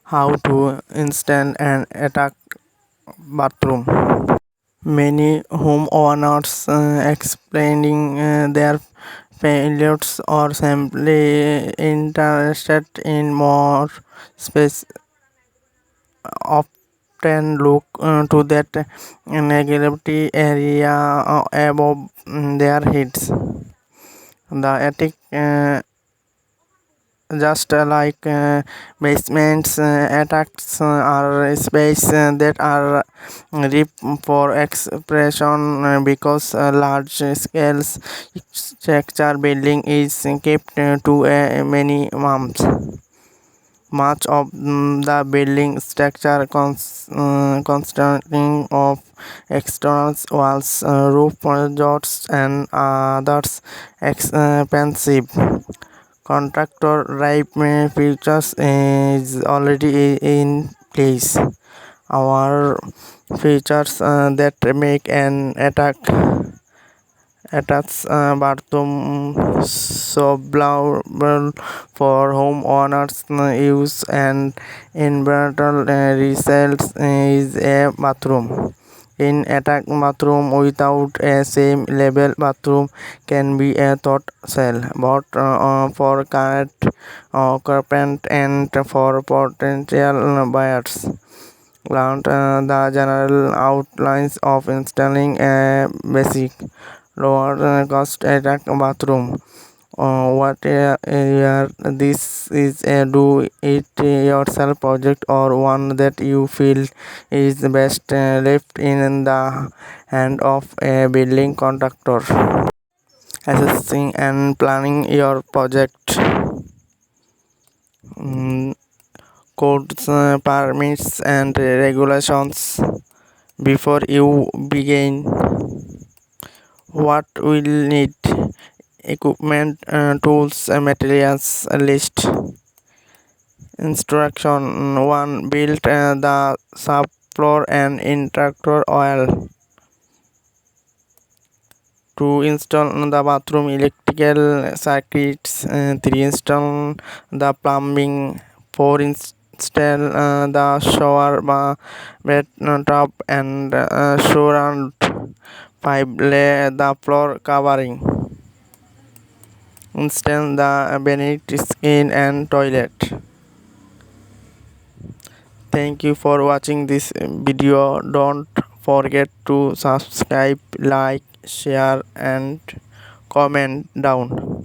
How to install and attack bathroom. Many homeowners explaining their failures or simply interested in more space often look to that negativity area above their heads. The attic just like basements attacks are space that are ripe for expression because large scale structure building is kept to many months. Much of the building structure consisting of external walls, roof joists, and others expensive contractor-driven features is already in place. Our features that make an attached bathroom suitable for homeowners use and eventual resale is a bathroom. In attack bathroom without a same level bathroom can be a thought cell, but for current occupant and for potential buyers. Learn the general outlines of installing a basic lower cost attack bathroom. What this is a do it yourself project or one that you feel is best left in the hand of a building contractor. Assessing and planning your project. Mm, Codes, permits, and regulations before you begin. What will need? Equipment, tools, materials list. Instruction 1. Build the subfloor and intractor oil. To install the bathroom electrical circuits. 3. Install the plumbing. 4. Install the shower bed tub and shower. 5. Lay the floor covering. Install the beneath skin and toilet. Thank you for watching this video. Don't forget to subscribe, like, share and comment down.